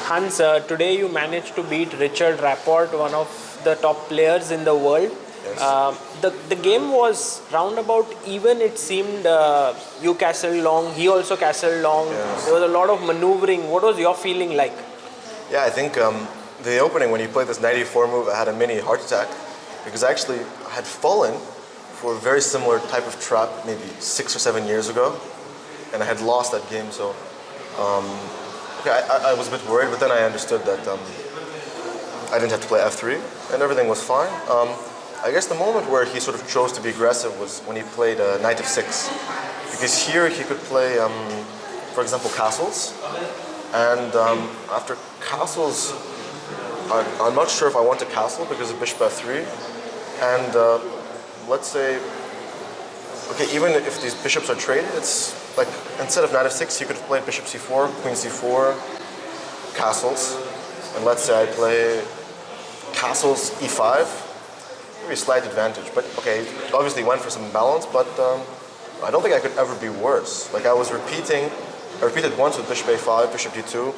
Hans, today you managed to beat Richard Rapport, one of the top players in the world. Yes. The game was roundabout even. It seemed you castled long, he also castled long. Yes. There was a lot of maneuvering. What was your feeling like? Yeah, I think the opening when he played this 94 move, I had a mini heart attack because I actually had fallen for a very similar type of trap maybe 6 or 7 years ago, and I had lost that game. So I was a bit worried, but then I understood that I didn't have to play F3 and everything was fine. I guess the moment where he sort of chose to be aggressive was when he played Knight of 6, because here he could play, for example, castles, and after castles, I'm not sure if I want to castle because of Bishop F3, and let's say, okay, even if these bishops are traded, it's like instead of Knight of 6, you could have played Bishop C4, Queen C4, castles, and let's say I play castles E5. Maybe a slight advantage, but okay, obviously went for some balance, but I don't think I could ever be worse. Like I repeated once with Bishop A5, Bishop D2.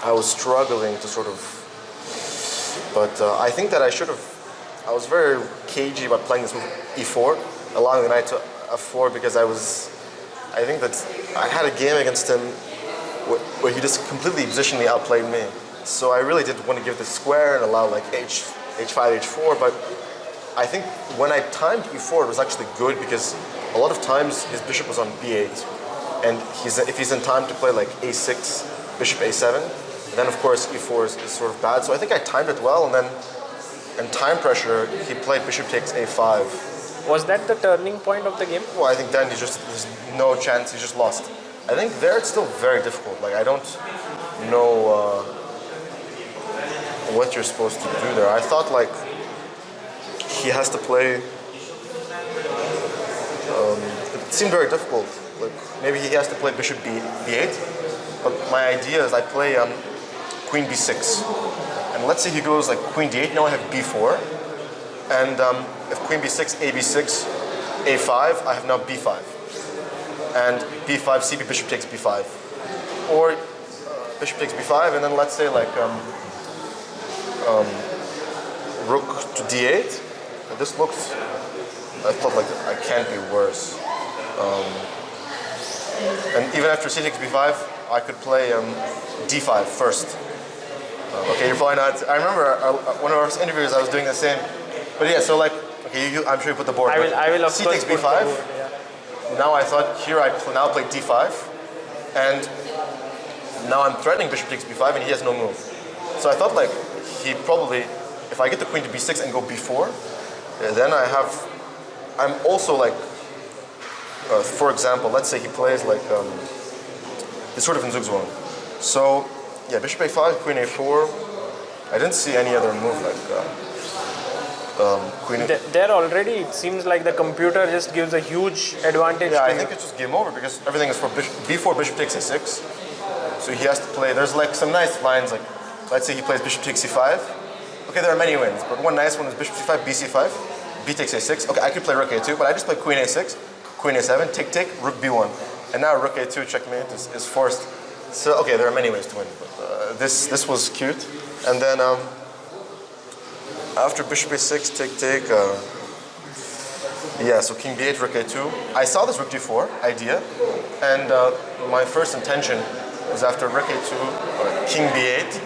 I was struggling to sort of, but I think that I was very cagey about playing this move E4, allowing the knight to F4 because I think that I had a game against him where he just completely positionally outplayed me. So I really did want to give the square and allow like H5, H4, but I think when I timed E4, it was actually good because a lot of times his bishop was on B8, and if he's in time to play like A6, Bishop A7, then of course E4 is sort of bad. So I think I timed it well, and then in time pressure, he played Bishop takes A5. Was that the turning point of the game? Well, I think then there's no chance, he just lost. I think there it's still very difficult. Like I don't know what you're supposed to do there. I thought like he has to play, it seemed very difficult. Like maybe he has to play Bishop B8, but my idea is I play Queen B6. And let's say he goes like Queen D8, now I have B4. And if Queen B6, A B6, A5, I have now B5. And B5, CB, Bishop takes B5. Or Bishop takes B5, and then let's say like Rook to D8. This looks, I thought like I can't be worse. And even after C takes B5, I could play D5 first. Okay, you're probably not, I remember one of our interviews I was doing the same. But yeah, so like, okay, I'm sure you put the board. I will of C course takes put B5. the board, yeah. Now I thought here I now play D5. And now I'm threatening Bishop takes B5 and he has no move. So I thought like, he probably, if I get the Queen to B6 and go B4, then I'm also like, for example, let's say he plays like, it's sort of in Zugzwang. So, yeah, Bishop A5, Queen A4. I didn't see any other move like Queen A4. There already, it seems like the computer just gives a huge advantage. Yeah, I think it's just game over because everything is for B4, Bishop takes A6. So he has to play, there's like some nice lines like, let's say he plays Bishop takes C5. Okay, there are many wins, but one nice one is Bishop C5, BC5, B takes A6. Okay, I could play Rook A2, but I just play Queen A6, Queen A7, tick, Rook B1. And now Rook A2 checkmate is forced. So, okay, there are many ways to win, but this was cute. And then after Bishop A6, tick, yeah, so King B8, Rook A2. I saw this Rook D4 idea, and my first intention was after Rook A2, King B8,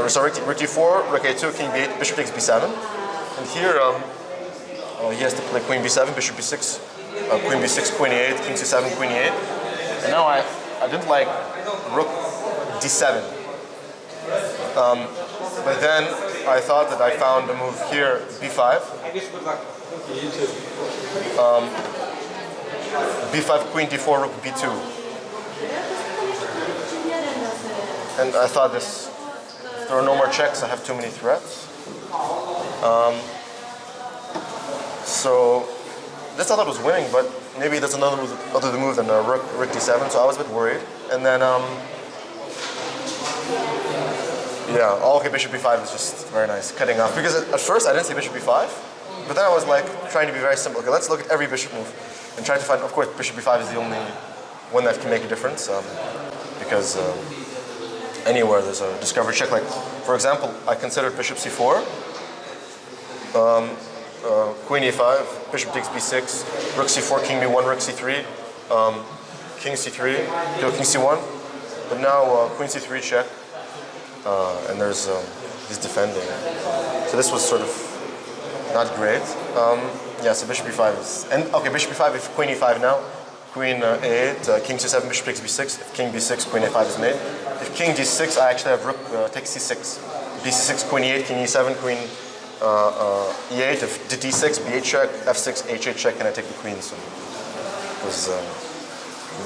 sorry, Rook D4, Rook A2, King B8, Bishop takes B7. And here he has to play Queen B7, Bishop B6, Queen B6, Queen A8, King C7, Queen E8. And now I didn't like Rook D7. But then I thought that I found the move here, B5. B5, Queen D4, Rook B2. And I thought this, if there are no more checks, I have too many threats. So this I thought was winning, but maybe there's another move other move than Rook D7, so I was a bit worried. And then, yeah, okay, Bishop B5 is just very nice, cutting off. Because at first I didn't see Bishop B5, but then I was like trying to be very simple. Okay, let's look at every bishop move and try to find, of course, Bishop B5 is the only one that can make a difference. because anywhere there's a discovery check. Like, for example, I considered bishop c4, queen e5, bishop takes b6, rook c4, king b1, rook c3, king c3, king c1. But now queen c3 check, and there's he's defending. So this was sort of not great. Yeah, so bishop e5 is, and okay, bishop e5, if queen e5 now, queen a8, king c7, bishop takes b6, if king b6, queen a5 is made. If king d6, I actually have rook takes c6, bc6, queen e8, king e7, queen e8, if d6, b8 check, f6, h8 check, and I take the queen, so it was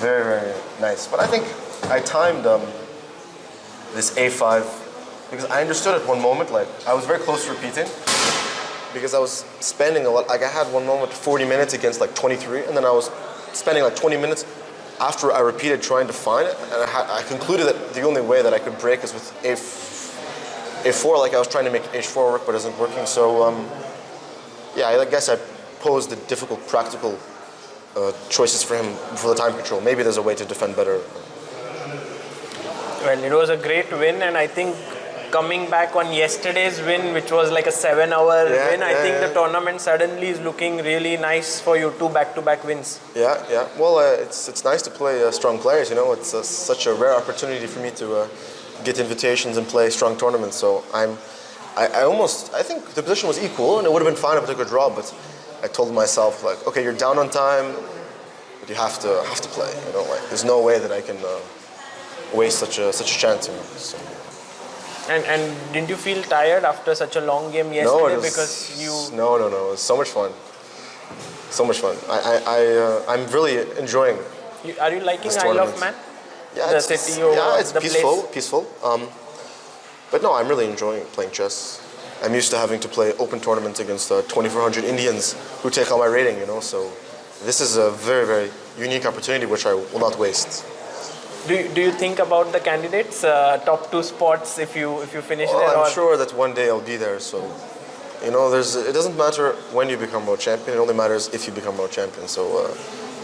very, very nice. But I think I timed this a5 because I understood at one moment, like I was very close to repeating because I was spending a lot, like I had one moment 40 minutes against like 23, and then I was spending like 20 minutes after I repeated trying to find it, and I concluded that the only way that I could break is with a4, like I was trying to make h4 work but it isn't working, so yeah, I guess I posed the difficult practical choices for him for the time control. Maybe there's a way to defend better. Well, it was a great win, and I think coming back on yesterday's win, which was like a 7-hour win, I think the tournament suddenly is looking really nice for you, 2 back-to-back wins. Yeah. Well, it's nice to play strong players, you know. It's such a rare opportunity for me to get invitations and play strong tournaments. So I think the position was equal, and it would have been fine if I took a draw, but I told myself, like, okay, you're down on time, but you have to play, you know. Like, there's no way that I can waste such a chance, you know. So. And didn't you feel tired after such a long game yesterday? No, it was so much fun. So much fun. I'm really enjoying. Are you liking Isle of Man? Yeah, the city or it's the peaceful. But no, I'm really enjoying playing chess. I'm used to having to play open tournaments against 2,400 Indians who take all my rating, you know. So this is a very, very unique opportunity which I will not waste. Do you think about the candidates, top 2 spots if you finish there? I'm sure that one day I'll be there. So, you know, it doesn't matter when you become world champion. It only matters if you become world champion. So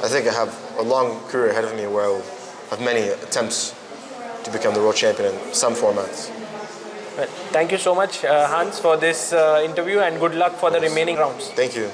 I think I have a long career ahead of me where I will have many attempts to become the world champion in some formats. Well, thank you so much, Hans, for this interview, and good luck for the remaining rounds. Thank you.